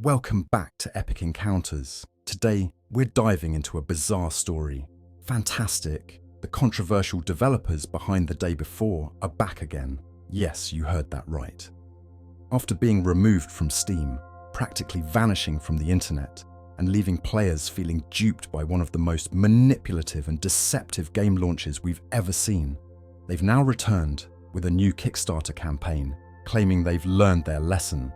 Welcome back to Epic Encounters. Today, we're diving into a bizarre story. fntastic, the controversial developers behind The Day Before, are back again. Yes, you heard that right. After being removed from Steam, practically vanishing from the internet, and leaving players feeling duped by one of the most manipulative and deceptive game launches we've ever seen, they've now returned with a new Kickstarter campaign, claiming they've learned their lesson.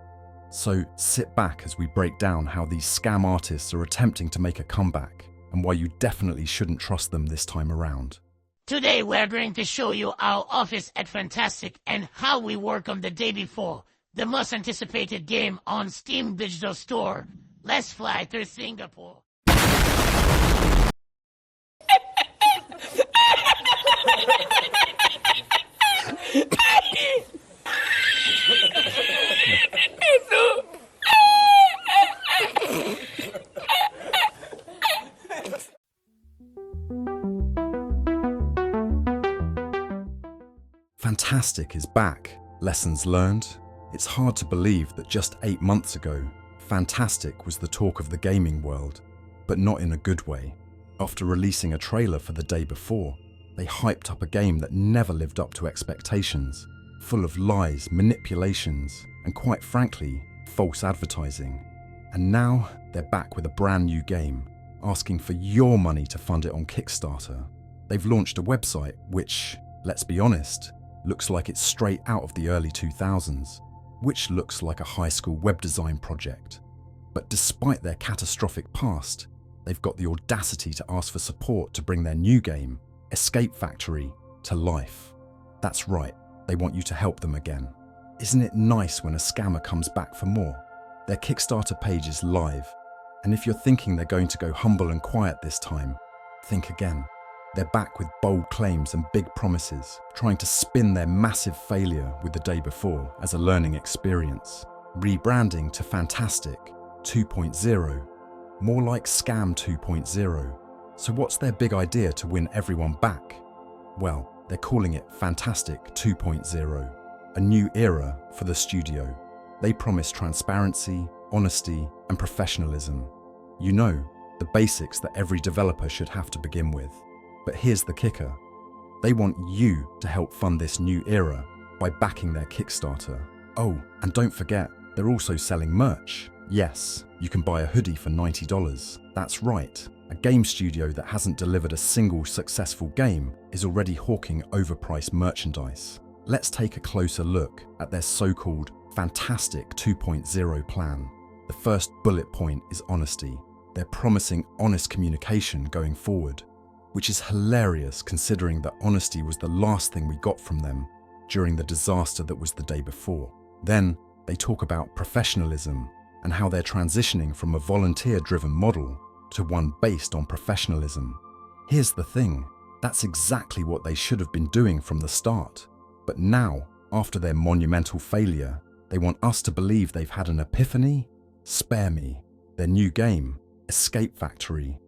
So sit back as we break down how these scam artists are attempting to make a comeback and why you definitely shouldn't trust them this time around. Today we're going to show you our office at fntastic and how we work on The Day Before, the most anticipated game on Steam Digital Store. Let's fly to Singapore. fntastic is back. Lessons learned? It's hard to believe that just 8 months ago, fntastic was the talk of the gaming world, but not in a good way. After releasing a trailer for The Day Before, they hyped up a game that never lived up to expectations, full of lies, manipulations, and quite frankly, false advertising. And now they're back with a brand new game, asking for your money to fund it on Kickstarter. They've launched a website which, let's be honest, looks like it's straight out of the early 2000s, which looks like a high school web design project. But despite their catastrophic past, they've got the audacity to ask for support to bring their new game, Escape Factory, to life. That's right, they want you to help them again. Isn't it nice when a scammer comes back for more? Their Kickstarter page is live, and if you're thinking they're going to go humble and quiet this time, think again. They're back with bold claims and big promises, trying to spin their massive failure with The Day Before as a learning experience, rebranding to fntastic 2.0, more like Scam 2.0. So what's their big idea to win everyone back? Well, they're calling it fntastic 2.0, a new era for the studio. They promise transparency, honesty, and professionalism. You know, the basics that every developer should have to begin with. But here's the kicker. They want you to help fund this new era by backing their Kickstarter. Oh, and don't forget, they're also selling merch. Yes, you can buy a hoodie for $90. That's right. A game studio that hasn't delivered a single successful game is already hawking overpriced merchandise. Let's take a closer look at their so-called fntastic 2.0 plan. The first bullet point is honesty. They're promising honest communication going forward, which is hilarious considering that honesty was the last thing we got from them during the disaster that was The Day Before. Then they talk about professionalism and how they're transitioning from a volunteer-driven model to one based on professionalism. Here's the thing, that's exactly what they should have been doing from the start. But now, after their monumental failure, they want us to believe they've had an epiphany? Spare me. Their new game, Escape Factory.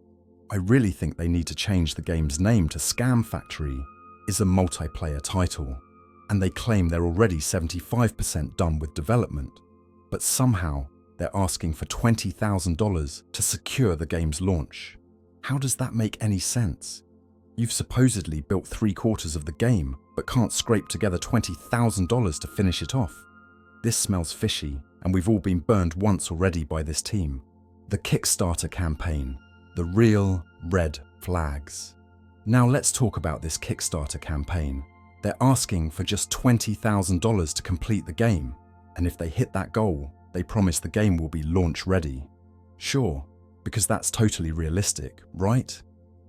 I really think they need to change the game's name to Scam Factory, is a multiplayer title, and they claim they're already 75% done with development. But somehow, they're asking for $20,000 to secure the game's launch. How does that make any sense? You've supposedly built 3/4 of the game, but can't scrape together $20,000 to finish it off. This smells fishy, and we've all been burned once already by this team. The Kickstarter campaign. The real red flags. Now let's talk about this Kickstarter campaign. They're asking for just $20,000 to complete the game, and if they hit that goal, they promise the game will be launch ready. Sure, because that's totally realistic, right?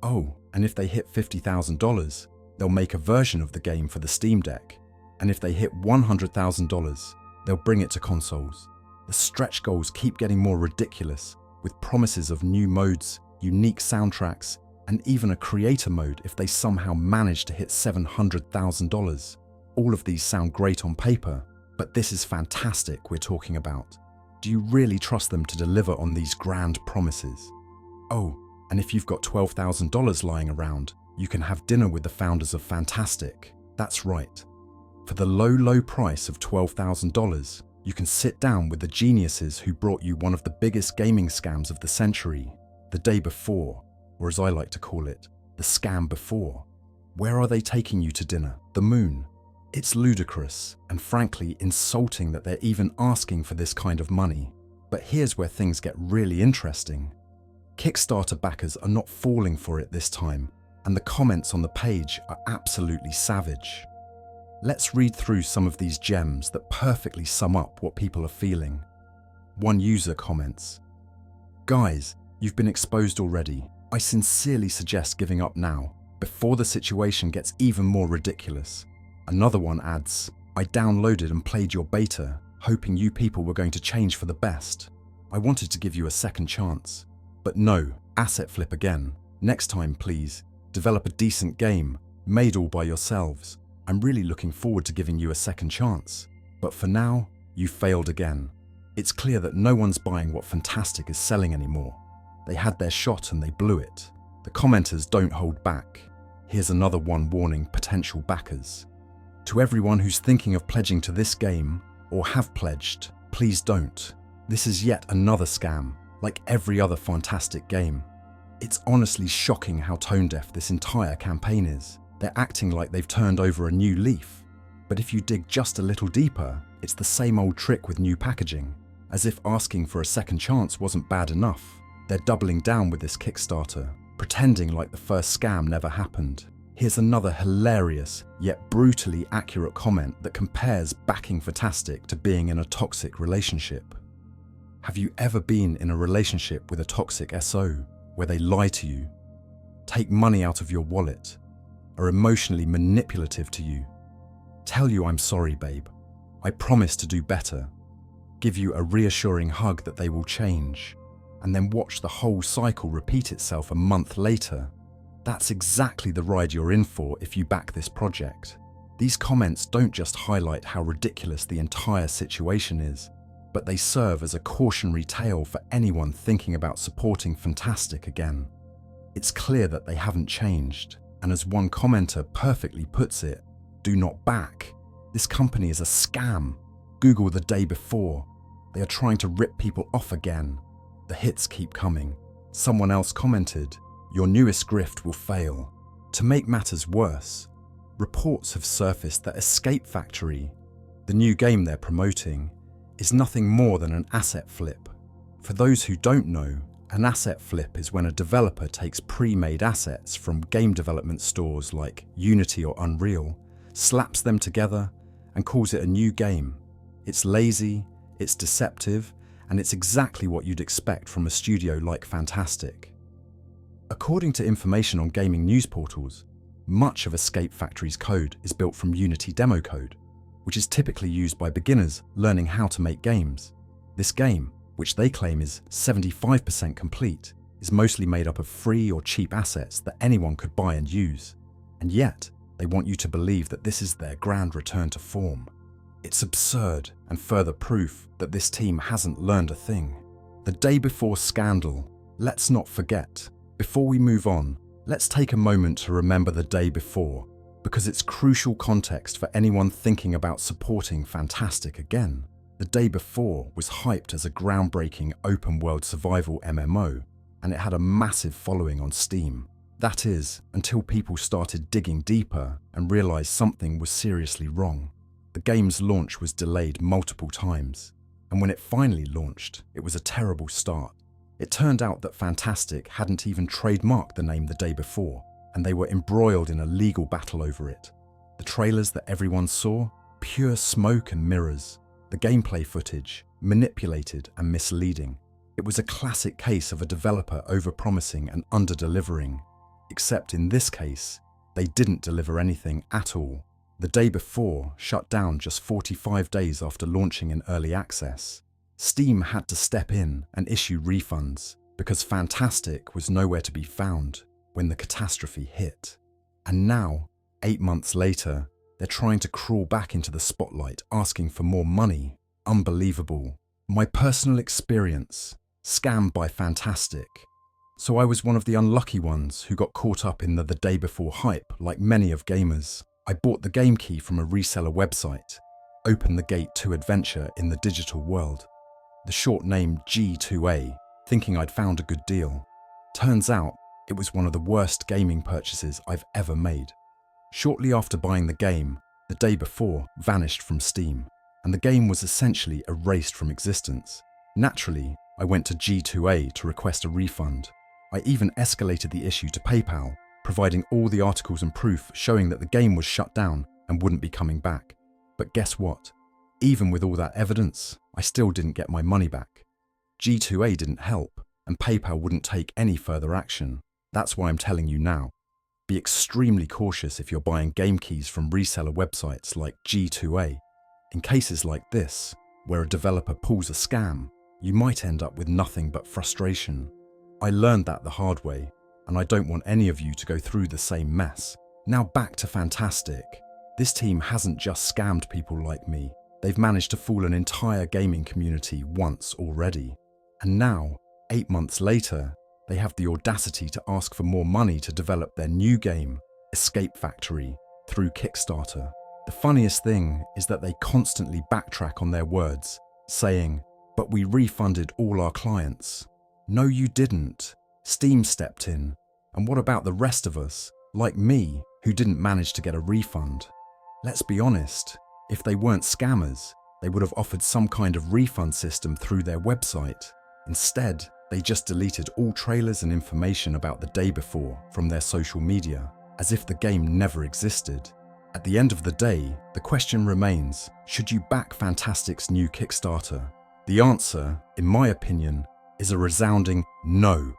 Oh, and if they hit $50,000, they'll make a version of the game for the Steam Deck, and if they hit $100,000, they'll bring it to consoles. The stretch goals keep getting more ridiculous, with promises of new modes, unique soundtracks, and even a creator mode if they somehow manage to hit $700,000. All of these sound great on paper, but this is fntastic we're talking about. Do you really trust them to deliver on these grand promises? Oh, and if you've got $12,000 lying around, you can have dinner with the founders of fntastic. That's right. For the low price of $12,000, You can sit down with the geniuses who brought you one of the biggest gaming scams of the century, the day before, or as I like to call it, the scam before. Where are they taking you to dinner? The moon? It's ludicrous and frankly insulting that they're even asking for this kind of money. But here's where things get really interesting. Kickstarter backers are not falling for it this time, and the comments on the page are absolutely savage. Let's read through some of these gems that perfectly sum up what people are feeling. One user comments, "Guys, you've been exposed already. I sincerely suggest giving up now, before the situation gets even more ridiculous." Another one adds, "I downloaded and played your beta, hoping you people were going to change for the best. I wanted to give you a second chance. But no, asset flip again. Next time, please, develop a decent game, made all by yourselves. I'm really looking forward to giving you a second chance. But for now, you failed again. It's clear that no one's buying what fntastic is selling anymore. They had their shot and they blew it." The commenters don't hold back. Here's another one warning potential backers. "To everyone who's thinking of pledging to this game, or have pledged, please don't. This is yet another scam, like every other fntastic game. It's honestly shocking how tone-deaf this entire campaign is. They're acting like they've turned over a new leaf. But if you dig just a little deeper, it's the same old trick with new packaging. As if asking for a second chance wasn't bad enough, they're doubling down with this Kickstarter, pretending like the first scam never happened." Here's another hilarious, yet brutally accurate comment that compares backing fntastic to being in a toxic relationship. "Have you ever been in a relationship with a toxic SO, where they lie to you, take money out of your wallet, are emotionally manipulative to you, tell you 'I'm sorry, babe, I promise to do better,' give you a reassuring hug that they will change, and then watch the whole cycle repeat itself a month later? That's exactly the ride you're in for if you back this project." These comments don't just highlight how ridiculous the entire situation is, but they serve as a cautionary tale for anyone thinking about supporting fntastic again. It's clear that they haven't changed, and as one commenter perfectly puts it, "Do not back. This company is a scam. Google the day before. They are trying to rip people off again. The hits keep coming." Someone else commented, "Your newest grift will fail." To make matters worse, reports have surfaced that Escape Factory, the new game they're promoting, is nothing more than an asset flip. For those who don't know, an asset flip is when a developer takes pre-made assets from game development stores like Unity or Unreal, slaps them together, and calls it a new game. It's lazy, it's deceptive, and it's exactly what you'd expect from a studio like fntastic. According to information on gaming news portals, much of Escape Factory's code is built from Unity demo code, which is typically used by beginners learning how to make games. This game, which they claim is 75% complete, is mostly made up of free or cheap assets that anyone could buy and use. And yet, they want you to believe that this is their grand return to form. It's absurd and further proof that this team hasn't learned a thing. The day before scandal, let's not forget. Before we move on, let's take a moment to remember the day before, because it's crucial context for anyone thinking about supporting fntastic again. The day before was hyped as a groundbreaking open-world survival MMO, and it had a massive following on Steam. That is, until people started digging deeper and realized something was seriously wrong. The game's launch was delayed multiple times, and when it finally launched, it was a terrible start. It turned out that fntastic hadn't even trademarked the name the day before, and they were embroiled in a legal battle over it. The trailers that everyone saw, pure smoke and mirrors. The gameplay footage, manipulated and misleading. It was a classic case of a developer overpromising and under-delivering. Except in this case, they didn't deliver anything at all. The day before shut down just 45 days after launching in early access. Steam had to step in and issue refunds because fntastic was nowhere to be found when the catastrophe hit. And now, 8 months later, they're trying to crawl back into the spotlight asking for more money. Unbelievable. My personal experience, scammed by fntastic. So I was one of the unlucky ones who got caught up in the day before hype like many of gamers. I bought the game key from a reseller website, opened the gate to adventure in the digital world. The short name G2A, thinking I'd found a good deal. Turns out, it was one of the worst gaming purchases I've ever made. Shortly after buying the game, the day before vanished from Steam, and the game was essentially erased from existence. Naturally, I went to G2A to request a refund. I even escalated the issue to PayPal, providing all the articles and proof showing that the game was shut down and wouldn't be coming back. But guess what? Even with all that evidence, I still didn't get my money back. G2A didn't help, and PayPal wouldn't take any further action. That's why I'm telling you now. Be extremely cautious if you're buying game keys from reseller websites like G2A. In cases like this, where a developer pulls a scam, you might end up with nothing but frustration. I learned that the hard way, and I don't want any of you to go through the same mess. Now back to fntastic. This team hasn't just scammed people like me. They've managed to fool an entire gaming community once already. And now, 8 months later, they have the audacity to ask for more money to develop their new game, Escape Factory, through Kickstarter. The funniest thing is that they constantly backtrack on their words, saying, "But we refunded all our clients." No, you didn't. Steam stepped in. And what about the rest of us, like me, who didn't manage to get a refund? Let's be honest, if they weren't scammers, they would have offered some kind of refund system through their website. Instead, they just deleted all trailers and information about the day before from their social media, as if the game never existed. At the end of the day, the question remains, should you back fntastic's new Kickstarter? The answer, in my opinion, is a resounding no.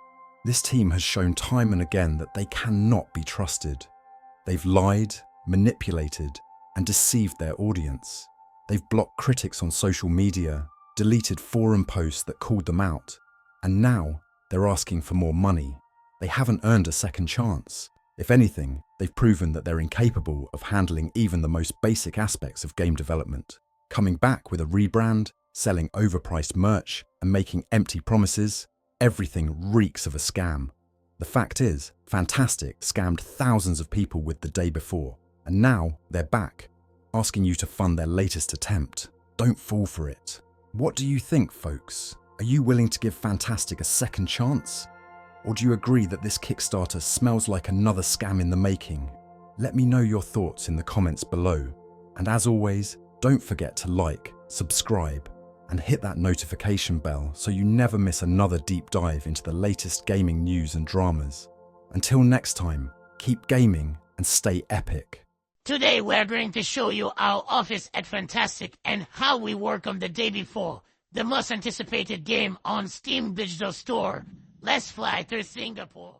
This team has shown time and again that they cannot be trusted. They've lied, manipulated, and deceived their audience. They've blocked critics on social media, deleted forum posts that called them out, and now they're asking for more money. They haven't earned a second chance. If anything, they've proven that they're incapable of handling even the most basic aspects of game development. Coming back with a rebrand, selling overpriced merch, and making empty promises, everything reeks of a scam. The fact is, fntastic scammed thousands of people with the day before, and now they're back, asking you to fund their latest attempt. Don't fall for it. What do you think, folks? Are you willing to give fntastic a second chance? Or do you agree that this Kickstarter smells like another scam in the making? Let me know your thoughts in the comments below. And as always, don't forget to like, subscribe, and hit that notification bell so you never miss another deep dive into the latest gaming news and dramas. Until next time, keep gaming and stay epic. Today we're going to show you our office at fntastic and how we work on the day before, the most anticipated game on Steam Digital Store. Let's fly to Singapore.